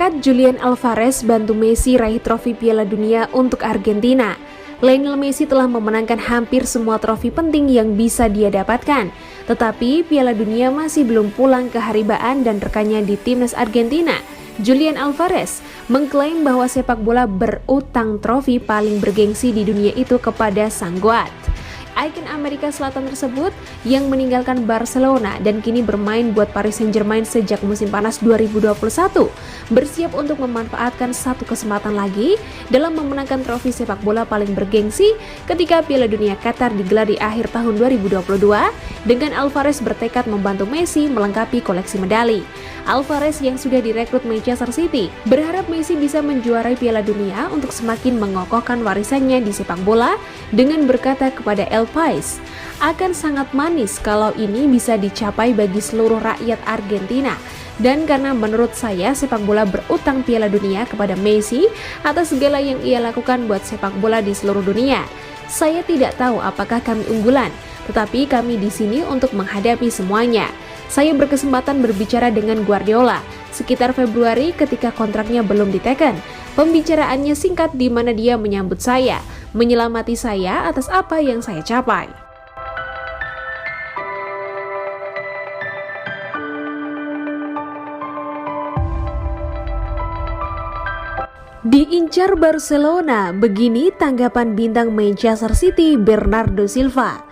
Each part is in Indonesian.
bakat Julian Alvarez bantu Messi raih trofi Piala Dunia untuk Argentina. Lionel Messi telah memenangkan hampir semua trofi penting yang bisa dia dapatkan. Tetapi Piala Dunia masih belum pulang ke haribaan dan rekannya di timnas Argentina, Julian Alvarez, mengklaim bahwa sepak bola berutang trofi paling bergengsi di dunia itu kepada sang goat. Ikon Amerika Selatan tersebut yang meninggalkan Barcelona dan kini bermain buat Paris Saint-Germain sejak musim panas 2021 bersiap untuk memanfaatkan satu kesempatan lagi dalam memenangkan trofi sepak bola paling bergengsi ketika Piala Dunia Qatar digelar di akhir tahun 2022 dengan Alvarez bertekad membantu Messi melengkapi koleksi medali. Alvarez yang sudah direkrut Manchester City berharap Messi bisa menjuarai Piala Dunia untuk semakin mengokohkan warisannya di sepak bola dengan berkata kepada El Pais, akan sangat manis kalau ini bisa dicapai bagi seluruh rakyat Argentina. Dan karena menurut saya sepak bola berutang Piala Dunia kepada Messi atas segala yang ia lakukan buat sepak bola di seluruh dunia. Saya tidak tahu apakah kami unggulan, tetapi kami di sini untuk menghadapi semuanya. Saya berkesempatan berbicara dengan Guardiola sekitar Februari ketika kontraknya belum diteken. Pembicaraannya singkat di mana dia menyambut saya, menyelamati saya atas apa yang saya capai. Diincar Barcelona, begini tanggapan bintang Manchester City Bernardo Silva.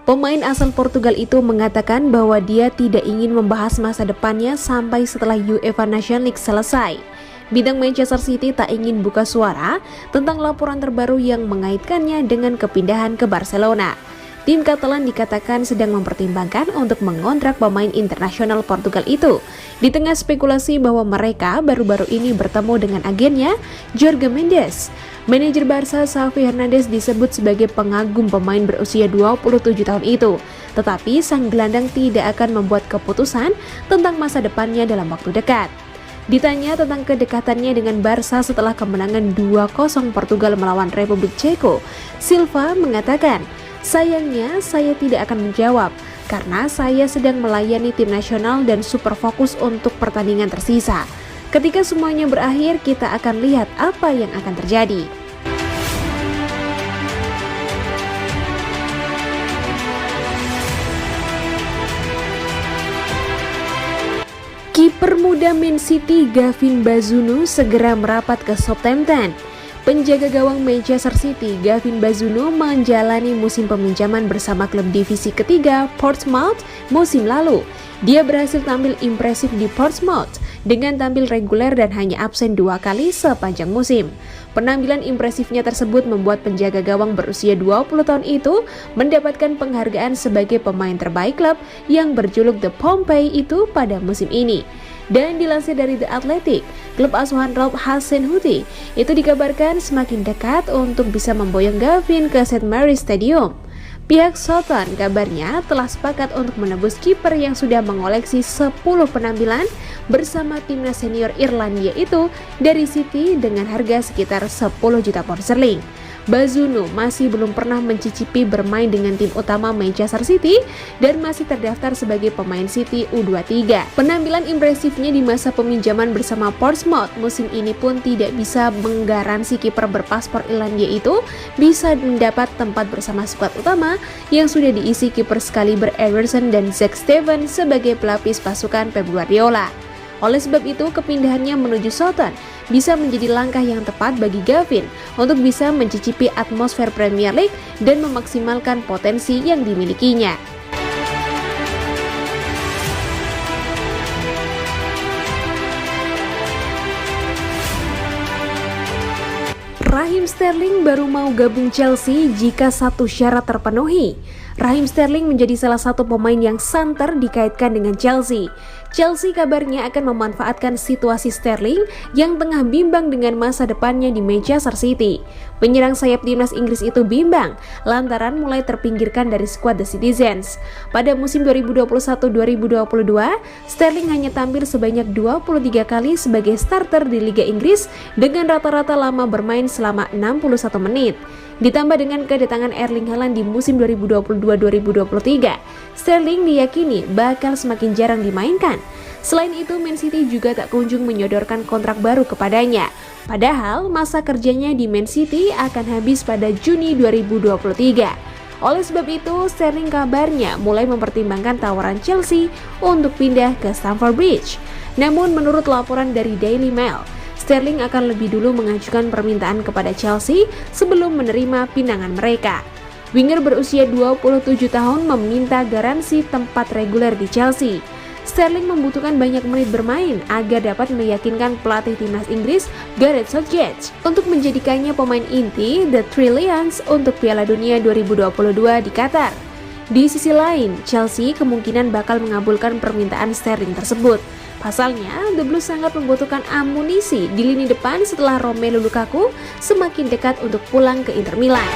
Pemain asal Portugal itu mengatakan bahwa dia tidak ingin membahas masa depannya sampai setelah UEFA Nations League selesai. Bintang Manchester City tak ingin buka suara tentang laporan terbaru yang mengaitkannya dengan kepindahan ke Barcelona. Tim Catalan dikatakan sedang mempertimbangkan untuk mengontrak pemain internasional Portugal itu. Di tengah spekulasi bahwa mereka baru-baru ini bertemu dengan agennya, Jorge Mendes. Manajer Barca Xavi Hernandez disebut sebagai pengagum pemain berusia 27 tahun itu. Tetapi sang gelandang tidak akan membuat keputusan tentang masa depannya dalam waktu dekat. Ditanya tentang kedekatannya dengan Barca setelah kemenangan 2-0 Portugal melawan Republik Ceko, Silva mengatakan, sayangnya saya tidak akan menjawab karena saya sedang melayani tim nasional dan super fokus untuk pertandingan tersisa. Ketika semuanya berakhir, kita akan lihat apa yang akan terjadi. Kiper muda Man City Gavin Bazunu segera merapat ke Southampton. Penjaga gawang Manchester City Gavin Bazunu menjalani musim peminjaman bersama klub divisi ketiga Portsmouth musim lalu. Dia berhasil tampil impresif di Portsmouth dengan tampil reguler dan hanya absen 2 kali sepanjang musim. Penampilan impresifnya tersebut membuat penjaga gawang berusia 20 tahun itu mendapatkan penghargaan sebagai pemain terbaik klub yang berjuluk The Pompey itu pada musim ini. Dan dilansir dari The Athletic, klub asuhan Ralph Hasenhuttl itu dikabarkan semakin dekat untuk bisa memboyong Gavin ke St. Mary's Stadium. Pihak Southampton kabarnya telah sepakat untuk menebus kiper yang sudah mengoleksi 10 penampilan bersama timnas senior Irlandia itu dari City dengan harga sekitar 10 juta pound sterling. Bazunu masih belum pernah mencicipi bermain dengan tim utama Manchester City dan masih terdaftar sebagai pemain City U23. Penampilan impresifnya di masa peminjaman bersama Portsmouth musim ini pun tidak bisa menggaransi kiper berpaspor Irlandia itu bisa mendapat tempat bersama skuad utama yang sudah diisi kiper sekaliber Ederson dan Zack Steven sebagai pelapis pasukan Pep Guardiola. Oleh sebab itu, kepindahannya menuju Southampton bisa menjadi langkah yang tepat bagi Gavin untuk bisa mencicipi atmosfer Premier League dan memaksimalkan potensi yang dimilikinya. Raheem Sterling baru mau gabung Chelsea jika satu syarat terpenuhi. Raheem Sterling menjadi salah satu pemain yang santer dikaitkan dengan Chelsea. Chelsea kabarnya akan memanfaatkan situasi Sterling yang tengah bimbang dengan masa depannya di Manchester City. Penyerang sayap timnas Inggris itu bimbang lantaran mulai terpinggirkan dari skuad The Citizens. Pada musim 2021-2022, Sterling hanya tampil sebanyak 23 kali sebagai starter di Liga Inggris dengan rata-rata lama bermain selama 61 menit. Ditambah dengan kedatangan Erling Haaland di musim 2022-2023, Sterling diyakini bakal semakin jarang dimainkan. Selain itu, Man City juga tak kunjung menyodorkan kontrak baru kepadanya. Padahal masa kerjanya di Man City akan habis pada Juni 2023. Oleh sebab itu, Sterling kabarnya mulai mempertimbangkan tawaran Chelsea untuk pindah ke Stamford Bridge. Namun menurut laporan dari Daily Mail, Sterling akan lebih dulu mengajukan permintaan kepada Chelsea sebelum menerima pinangan mereka. Winger berusia 27 tahun meminta garansi tempat reguler di Chelsea. Sterling membutuhkan banyak menit bermain agar dapat meyakinkan pelatih timnas Inggris Gareth Southgate untuk menjadikannya pemain inti The Three Lions untuk Piala Dunia 2022 di Qatar. Di sisi lain, Chelsea kemungkinan bakal mengabulkan permintaan Sterling tersebut. Pasalnya, The Blues sangat membutuhkan amunisi di lini depan setelah Romelu Lukaku semakin dekat untuk pulang ke Inter Milan.